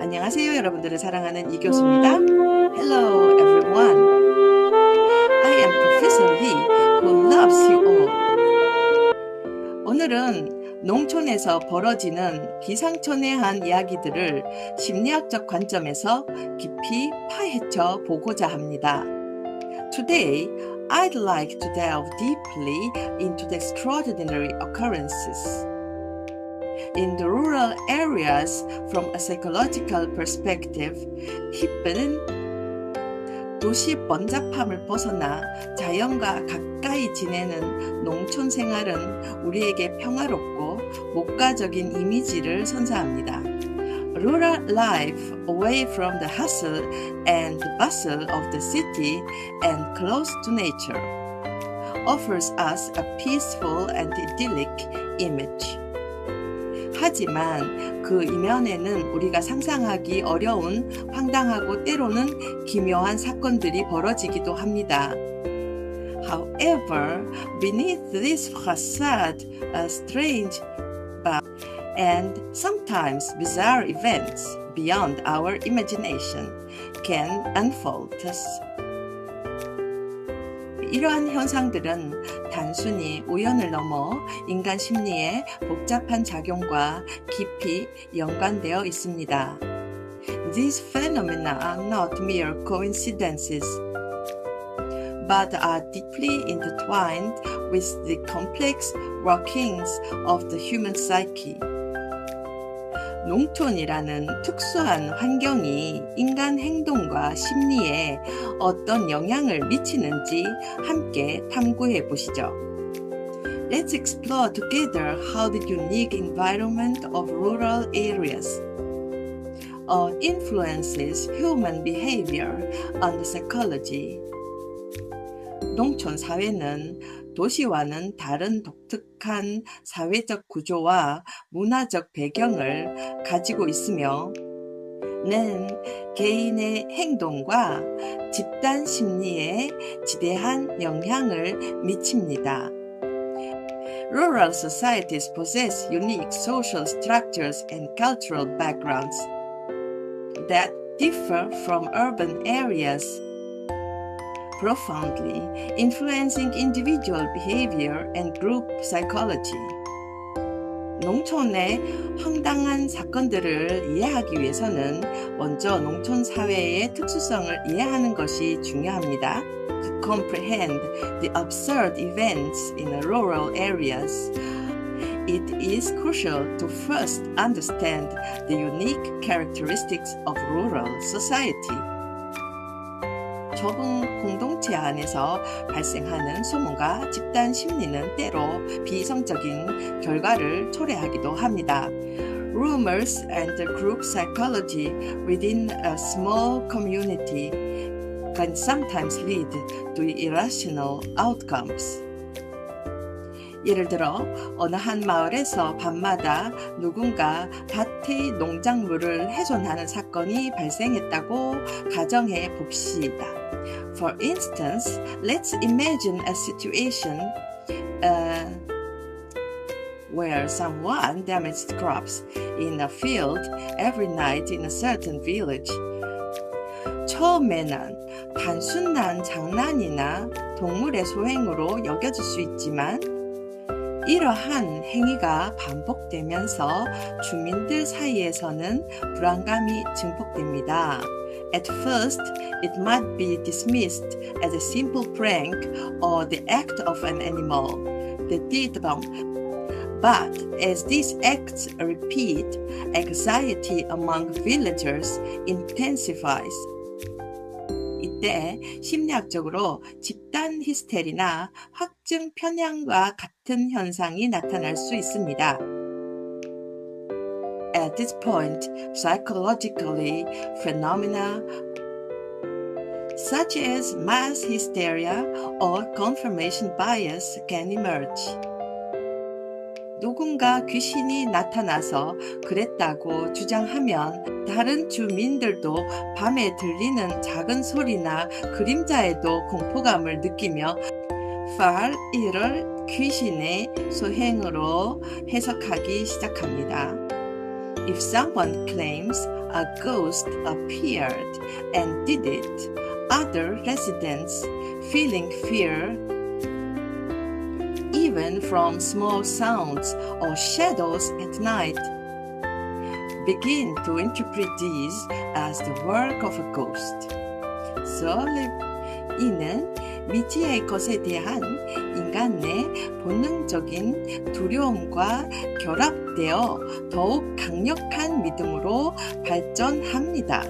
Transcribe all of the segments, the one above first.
안녕하세요. 여러분들을 사랑하는 이교수입니다. Hello everyone. I am Professor Lee who loves you all. 오늘은 농촌에서 벌어지는 기상천외한 이야기들을 심리학적 관점에서 깊이 파헤쳐 보고자 합니다. Today, I'd like to delve deeply into the extraordinary occurrences in the rural areas from a psychological perspective. 힙은 도시 번잡함을 벗어나 자연과 가까이 지내는 농촌 생활은 우리에게 평화롭고 목가적인 이미지를 선사합니다. Rural life away from the hustle and bustle of the city and close to nature offers us a peaceful and idyllic image. 하지만 그 이면에는 우리가 상상하기 어려운 황당하고 때로는 기묘한 사건들이 벌어지기도 합니다. However, beneath this facade, a strange and sometimes bizarre events beyond our imagination can unfold. 이러한 현상들은 단순히 우연을 넘어 인간 심리의 복잡한 작용과 깊이 연관되어 있습니다. These phenomena are not mere coincidences, but are deeply intertwined with the complex workings of the human psyche. 농촌이라는 특수한 환경이 인간 행동과 심리에 어떤 영향을 미치는지 함께 탐구해 보시죠. Let's explore together how the unique environment of rural areas influences human behavior and psychology. 농촌 사회는 도시와는 다른 독특한 사회적 구조와 문화적 배경을 가지고 있으며 는 개인의 행동과 집단 심리에 지대한 영향을 미칩니다. Rural societies possess unique social structures and cultural backgrounds that differ from urban areas, profoundly influencing individual behavior and group psychology. 농촌의 황당한 사건들을 이해하기 위해서는 먼저 농촌 사회의 특수성을 이해하는 것이 중요합니다. To comprehend the absurd events in rural areas, it is crucial to first understand the unique characteristics of rural society. 좁은 공동체 안에서 발생하는 소문과 집단 심리는 때로 비이성적인 결과를 초래하기도 합니다. Rumors and group psychology within a small community can sometimes lead to irrational outcomes. 예를 들어 어느 한 마을에서 밤마다 누군가 밭의 농작물을 훼손하는 사건이 발생했다고 가정해 봅시다. For instance, let's imagine a situation where someone damaged crops in a field every night in a certain village. 처음에는 단순한 장난이나 동물의 소행으로 여겨질 수 있지만 이러한 행위가 반복되면서 주민들 사이에서는 불안감이 증폭됩니다. At first, it might be dismissed as a simple prank or the act of an animal that did wrong. But as these acts repeat, anxiety among villagers intensifies. 이때 심리학적으로 집단 히스테리나 확증 편향과 같은 현상이 나타날 수 있습니다. At this point, psychologically, phenomena such as mass hysteria or confirmation bias can emerge. 누군가 귀신이 나타나서 그랬다고 주장하면 다른 주민들도 밤에 들리는 작은 소리나 그림자에도 공포감을 느끼며 이를 귀신의 소행으로 해석하기 시작합니다. If someone claims a ghost appeared and did it, other residents, feeling fear, even from small sounds or shadows at night, begin to interpret these as the work of a ghost. So, 이는 미지의 것에 대한 인간 내 본능적인 두려움과 결합되어 더욱 강력한 믿음으로 발전합니다.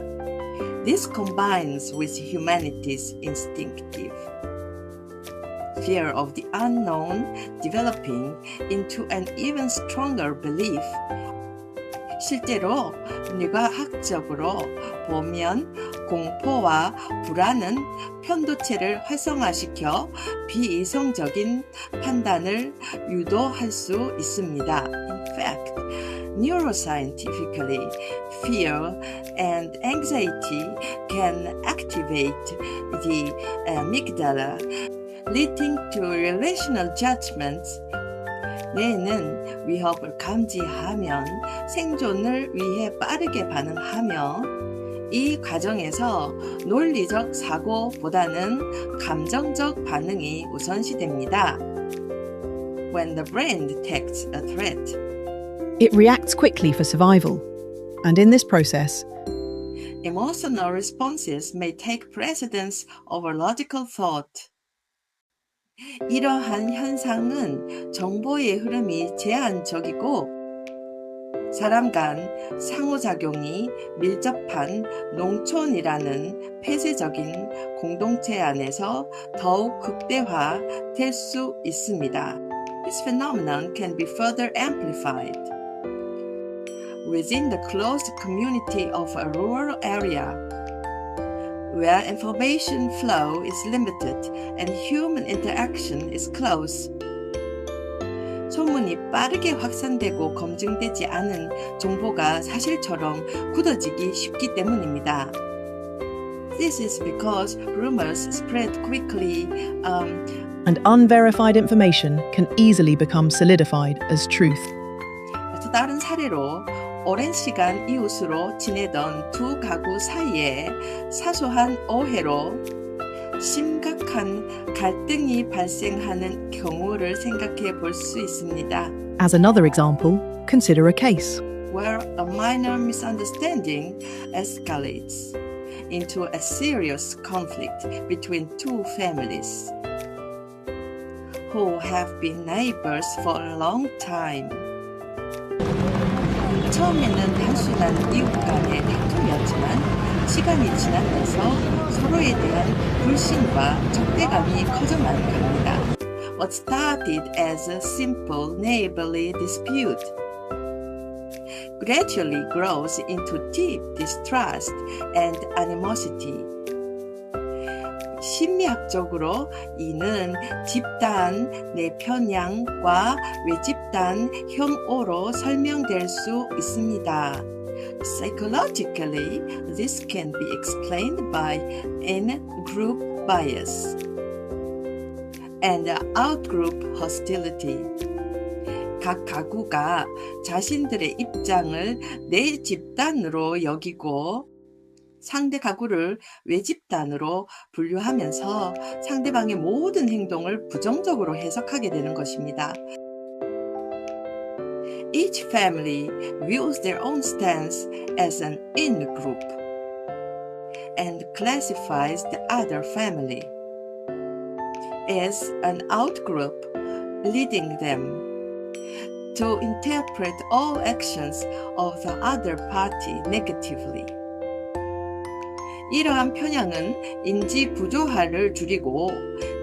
This combines with humanity's instinctive fear of the unknown, developing into an even stronger belief. 실제로 뇌과학적으로 보면 공포와 불안은 편도체를 활성화시켜 비이성적인 판단을 유도할 수 있습니다. In fact, neuroscientifically, fear and anxiety can activate the amygdala, leading to relational judgments. 뇌는 위협을 감지하면 생존을 위해 빠르게 반응하며 이 과정에서 논리적 사고보다는 감정적 반응이 우선시됩니다. When the brain detects a threat, it reacts quickly for survival, and in this process, emotional responses may take precedence over logical thought. 이러한 현상은 정보의 흐름이 제한적이고 사람 간 상호작용이 밀접한 농촌이라는 폐쇄적인 공동체 안에서 더욱 극대화될 수 있습니다. This phenomenon can be further amplified within the closed community of a rural area, where information flow is limited and human interaction is close. 소문이 빠르게 확산되고 검증되지 않은 정보가 사실처럼 굳어지기 쉽기 때문입니다. This is because rumors spread quickly, and unverified information can easily become solidified as truth. 또 다른 사례로 오랜 시간 이웃으로 지내던 두 가구 사이에 사소한 오해로 심각한 갈등이 발생하는 경우를 생각해 볼 수 있습니다. As another example, consider a case where a minor misunderstanding escalates into a serious conflict between two families who have been neighbors for a long time. 처음에는 단순한 이웃 간의 다툼이었지만 시간이 지나면서 서로에 대한 불신과 적대감이 커져만 갑니다. What started as a simple neighborly dispute gradually grows into deep distrust and animosity. 심리학적으로 이는 집단 내편향과 외집단 혐오로 설명될 수 있습니다. Psychologically, this can be explained by in-group bias and out-group hostility. 각 가구가 자신들의 입장을 내 집단으로 여기고 상대 가구를 외집단으로 분류하면서 상대방의 모든 행동을 부정적으로 해석하게 되는 것입니다. Each family views their own stance as an in-group and classifies the other family as an out-group, leading them to interpret all actions of the other party negatively. 이러한 편향은 인지 부조화를 줄이고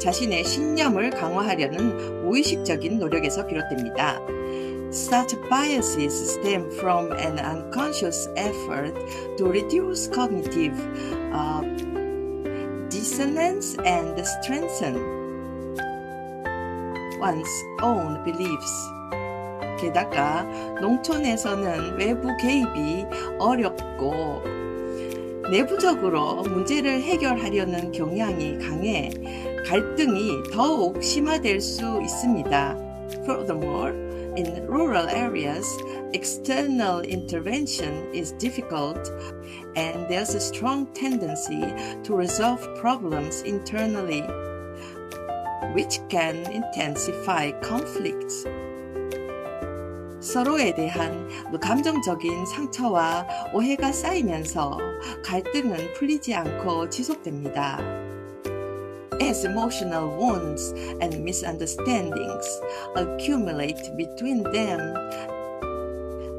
자신의 신념을 강화하려는 무의식적인 노력에서 비롯됩니다. Such biases stem from an unconscious effort to reduce cognitive dissonance and strengthen one's own beliefs. 게다가 농촌에서는 외부 개입이 어렵고 내부적으로 문제를 해결하려는 경향이 강해 갈등이 더욱 심화될 수 있습니다. Furthermore, In rural areas, external intervention is difficult, and there's a strong tendency to resolve problems internally, which can intensify conflicts. 서로에 대한 감정적인 상처와 오해가 쌓이면서 갈등은 풀리지 않고 지속됩니다. As emotional wounds and misunderstandings accumulate between them,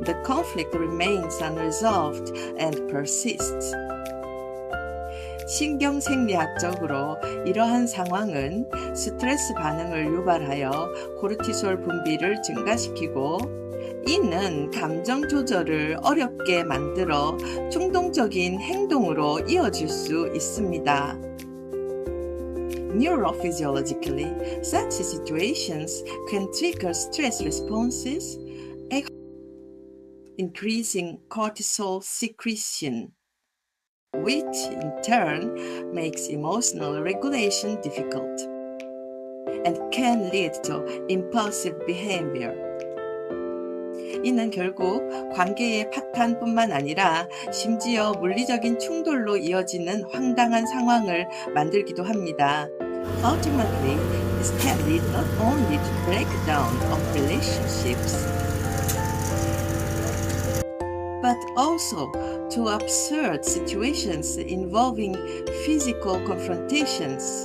the conflict remains unresolved and persists. 신경생리학적으로 이러한 상황은 스트레스 반응을 유발하여 코르티솔 분비를 증가시키고 이는 감정 조절을 어렵게 만들어 충동적인 행동으로 이어질 수 있습니다. Neurophysiologically, such situations can trigger stress responses, increasing cortisol secretion, which in turn makes emotional regulation difficult and can lead to impulsive behavior. 이는 결국 관계의 파탄뿐만 아니라 심지어 물리적인 충돌로 이어지는 황당한 상황을 만들기도 합니다. Ultimately, this can lead not only to breakdown of relationships, but also to absurd situations involving physical confrontations.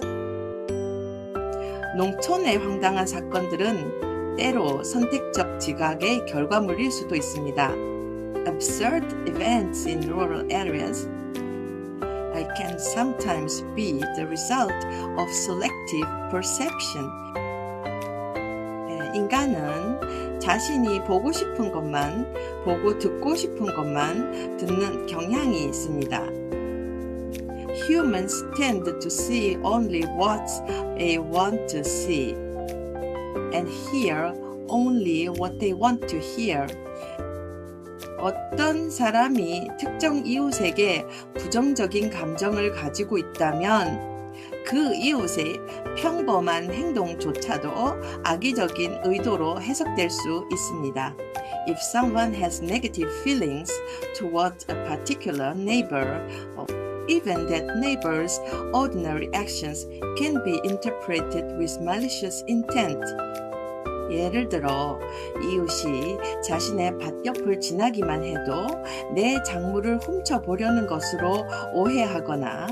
농촌의 황당한 사건들은 때로 선택적 지각의 결과물일 수도 있습니다. Absurd events in rural areas can sometimes be the result of selective perception. 인간은 자신이 보고 싶은 것만 보고 듣고 싶은 것만 듣는 경향이 있습니다. Humans tend to see only what they want to see and hear only what they want to hear. 어떤 사람이 특정 이웃에게 부정적인 감정을 가지고 있다면 그 이웃의 평범한 행동조차도 악의적인 의도로 해석될 수 있습니다. If someone has negative feelings toward a particular neighbor, even that neighbor's ordinary actions can be interpreted with malicious intent. 예를 들어 이웃이 자신의 밭 옆을 지나기만 해도 내 작물을 훔쳐보려는 것으로 오해하거나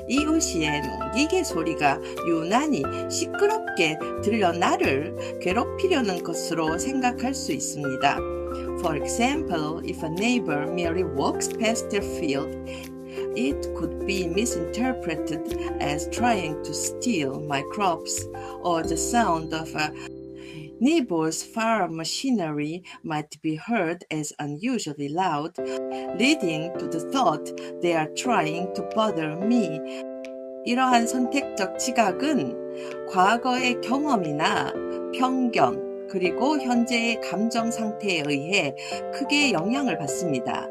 이웃의 기계 소리가 유난히 시끄럽게 들려 나를 괴롭히려는 것으로 생각할 수 있습니다. For example, if a neighbor merely walks past their field, it could be misinterpreted as trying to steal my crops, or the sound of a neighbor's farm machinery might be heard as unusually loud, leading to the thought they are trying to bother me. 이러한 선택적 지각은 과거의 경험이나 편견, 그리고 현재의 감정 상태에 의해 크게 영향을 받습니다.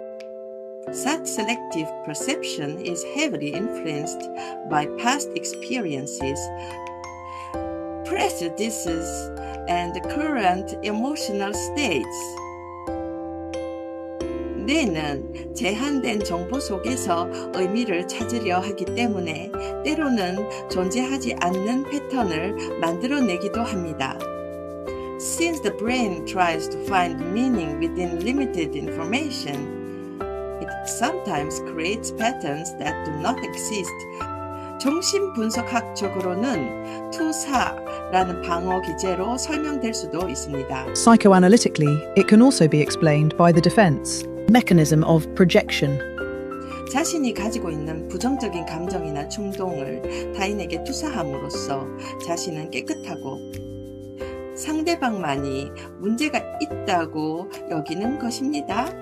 Such selective perception is heavily influenced by past experiences, prejudices, and current emotional states. 뇌는 제한된 정보 속에서 의미를 찾으려 하기 때문에 때로는 존재하지 않는 패턴을 만들어내기도 합니다. Since the brain tries to find meaning within limited information, it sometimes creates patterns that do not exist. 정신분석학적으로는 투사라는 방어 기제로 설명될 수도 있습니다. Psychoanalytically, it can also be explained by the defense mechanism of projection. 자신이 가지고 있는 부정적인 감정이나 충동을 타인에게 투사함으로써 자신은 깨끗하고 상대방만이 문제가 있다고 여기는 것입니다.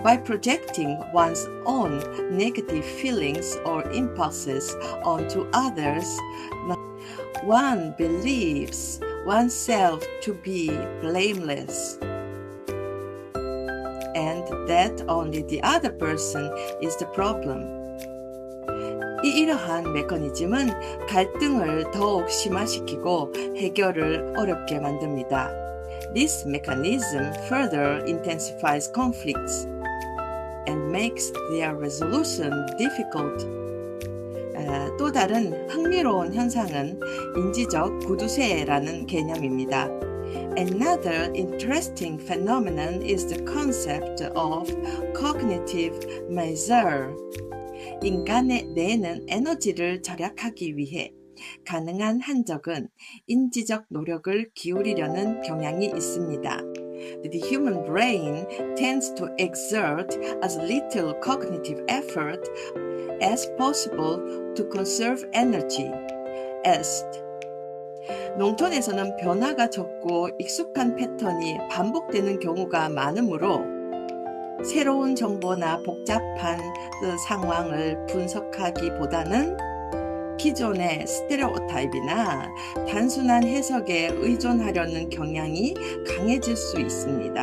By projecting one's own negative feelings or impulses onto others, one believes oneself to be blameless, and that only the other person is the problem. 이러한 메커니즘은 갈등을 더욱 심화시키고 해결을 어렵게 만듭니다. This mechanism further intensifies conflicts and makes their resolution difficult. 또 다른 흥미로운 현상은 인지적 구두쇠라는 개념입니다. Another interesting phenomenon is the concept of cognitive measure. 인간의 뇌는 에너지를 절약하기 위해 가능한 한적은 인지적 노력을 기울이려는 경향이 있습니다. The human brain tends to exert as little cognitive effort as possible to conserve energy. 농촌에서는 변화가 적고 익숙한 패턴이 반복되는 경우가 많으므로 새로운 정보나 복잡한 상황을 분석하기보다는 기존의 스테레오타입이나 단순한 해석에 의존하려는 경향이 강해질 수 있습니다.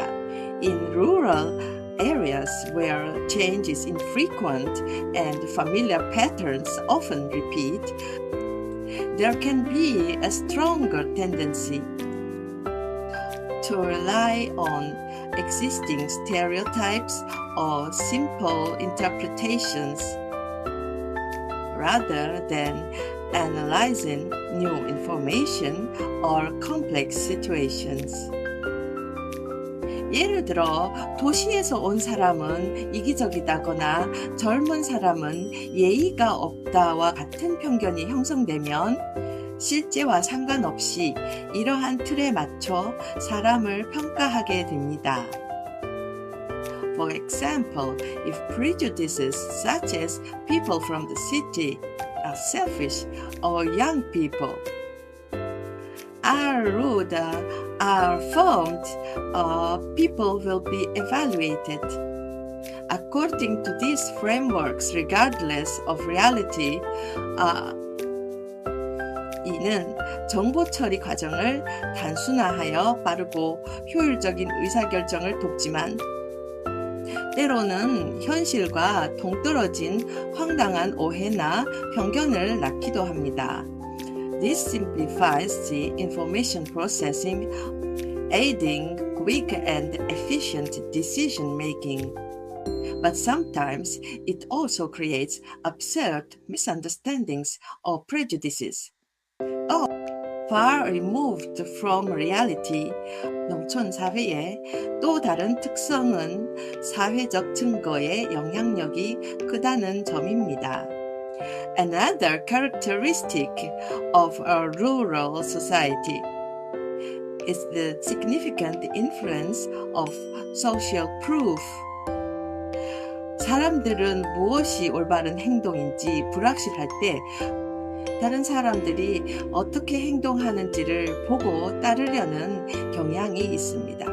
In rural areas where change is infrequent and familiar patterns often repeat, there can be a stronger tendency to rely on existing stereotypes or simple interpretations rather than analyzing new information or complex situations. 예를 들어 도시에서 온 사람은 이기적이다거나 젊은 사람은 예의가 없다와 같은 편견이 형성되면 실제와 상관없이 이러한 틀에 맞춰 사람을 평가하게 됩니다. For example, if prejudices such as people from the city are selfish or young people are rude, are formed, people will be evaluated. According to these frameworks, regardless of reality, 이는 정보 처리 과정을 단순화하여 빠르고 효율적인 의사결정을 돕지만 때로는 현실과 동떨어진 황당한 오해나 편견을 낳기도 합니다. This simplifies the information processing, aiding quick and efficient decision making. But sometimes it also creates absurd misunderstandings or prejudices. Far removed from reality, 농촌 사회의 또 다른 특성은 사회적 증거의 영향력이 크다는 점입니다. Another characteristic of a rural society is the significant influence of social proof. 사람들은 무엇이 올바른 행동인지 불확실할 때 다른 사람들이 어떻게 행동하는지를 보고 따르려는 경향이 있습니다.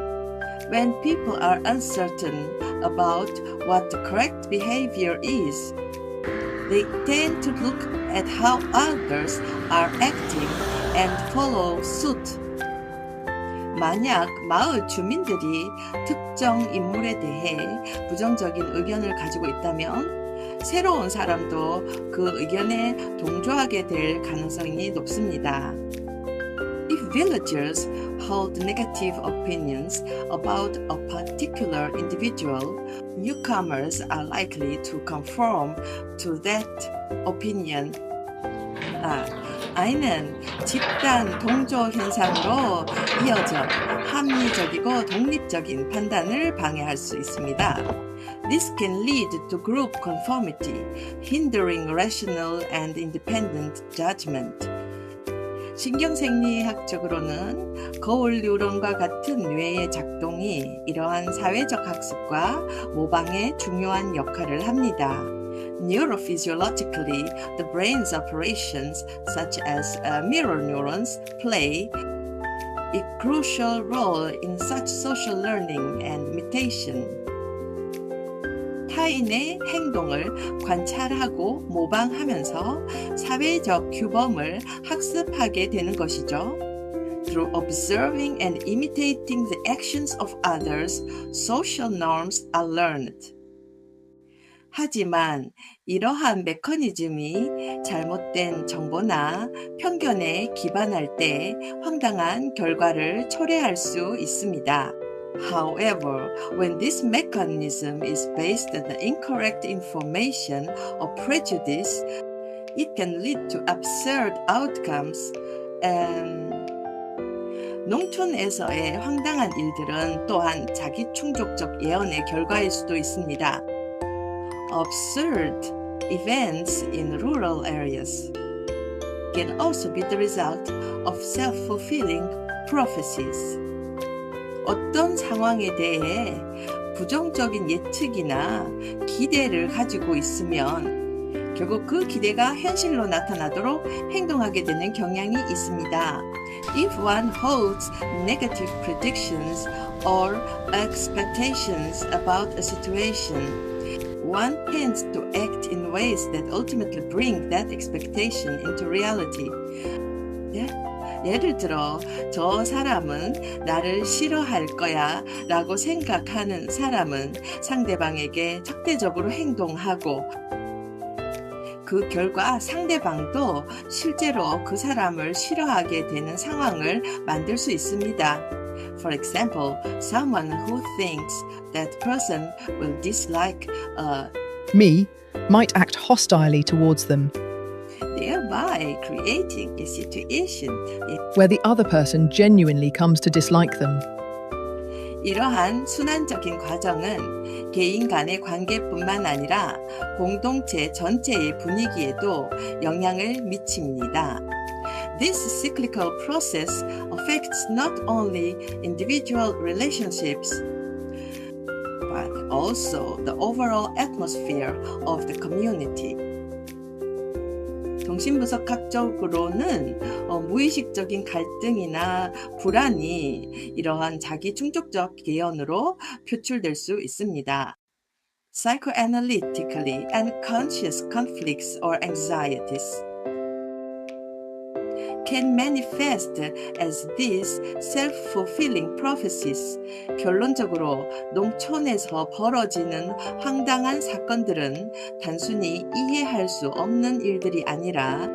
When people are uncertain about what the correct behavior is, they tend to look at how others are acting and follow suit. 만약 마을 주민들이 특정 인물에 대해 부정적인 의견을 가지고 있다면 새로운 사람도 그 의견에 동조하게 될 가능성이 높습니다. If villagers hold negative opinions about a particular individual, newcomers are likely to conform to that opinion. I는 집단 동조 현상으로 이어져 합리적이고 독립적인 판단을 방해할 수 있습니다. This can lead to group conformity, hindering rational and independent judgment. 신경생리학적으로는 거울 뉴런과 같은 뇌의 작동이 이러한 사회적 학습과 모방에 중요한 역할을 합니다. Neurophysiologically, the brain's operations, such as mirror neurons, play a crucial role in such social learning and imitation. 타인의 행동을 관찰하고 모방하면서 사회적 규범을 학습하게 되는 것이죠. Through observing and imitating the actions of others, social norms are learned. 하지만 이러한 메커니즘이 잘못된 정보나 편견에 기반할 때 황당한 결과를 초래할 수 있습니다. However, when this mechanism is based on incorrect information or prejudice, it can lead to absurd outcomes and 농촌에서의 황당한 일들은 또한 자기 충족적 예언의 결과일 수도 있습니다. Absurd events in rural areas can also be the result of self-fulfilling prophecies. 어떤 상황에 대해 부정적인 예측이나 기대를 가지고 있으면 결국 그 기대가 현실로 나타나도록 행동하게 되는 경향이 있습니다. If one holds negative predictions or expectations about a situation, one tends to act in ways that ultimately bring that expectation into reality. 예를 들어 저 사람은 나를 싫어할 거야 라고 생각하는 사람은 상대방에게 적대적으로 행동하고 그 결과 상대방도 실제로 그 사람을 싫어하게 되는 상황을 만들 수 있습니다. For example, someone who thinks that person will dislike Me might act hostilely towards them, thereby creating a situation where the other person genuinely comes to dislike them. 이러한 순환적인 과정은 개인 간의 관계뿐만 아니라 공동체 전체의 분위기에도 영향을 미칩니다. This cyclical process affects not only individual relationships, but also the overall atmosphere of the community. 정신분석학적으로는 무의식적인 갈등이나 불안이 이러한 자기 충족적 예언으로 표출될 수 있습니다. Psychoanalytically, unconscious conflicts or anxieties can manifest as these self-fulfilling prophecies. 결론적으로 농촌에서 벌어지는 황당한 사건들은 단순히 이해할 수 없는 일들이 아니라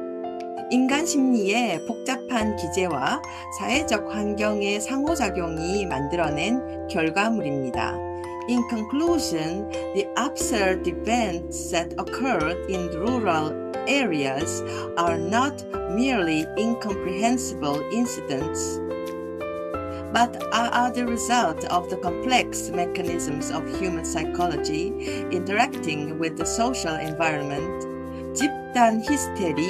인간 심리의 복잡한 기제와 사회적 환경의 상호작용이 만들어낸 결과물입니다. In conclusion, the absurd events that occurred in rural areas are not merely incomprehensible incidents, but are the result of the complex mechanisms of human psychology interacting with the social environment. 집단 히스테리,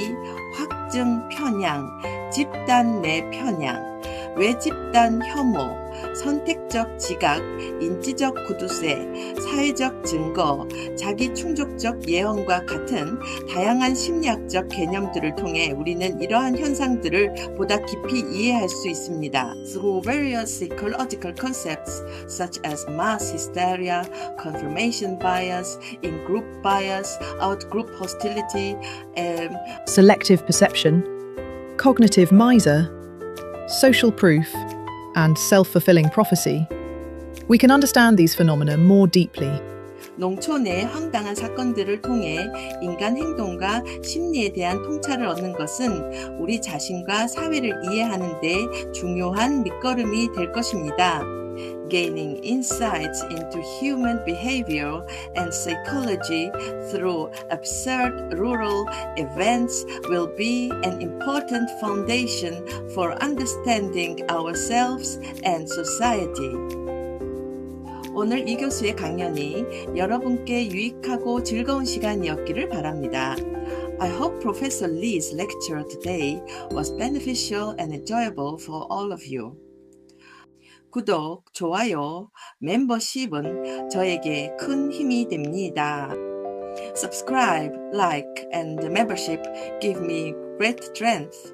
확증 편향, 집단 내 편향, 외집단 혐오, 선택적 지각, 인지적 구두쇠, 사회적 증거, 자기 충족적 예언과 같은 다양한 심리학적 개념들을 통해 우리는 이러한 현상들을 보다 깊이 이해할 수 있습니다. Through various psychological concepts such as mass hysteria, confirmation bias, in-group bias, out-group hostility, Selective perception, cognitive miser, social proof, and self-fulfilling prophecy, we can understand these phenomena more deeply. 농촌의 황당한 사건들을 통해 인간 행동과 심리에 대한 통찰을 얻는 것은 우리 자신과 사회를 이해하는 데 중요한 밑거름이 될 것입니다. Gaining insights into human behavior and psychology through absurd rural events will be an important foundation for understanding ourselves and society. 오늘 이 교수의 강연이 여러분께 유익하고 즐거운 시간이었기를 바랍니다. I hope Professor Lee's lecture today was beneficial and enjoyable for all of you. 구독, 좋아요, 멤버십은 저에게 큰 힘이 됩니다. Subscribe, like, and membership give me great strength.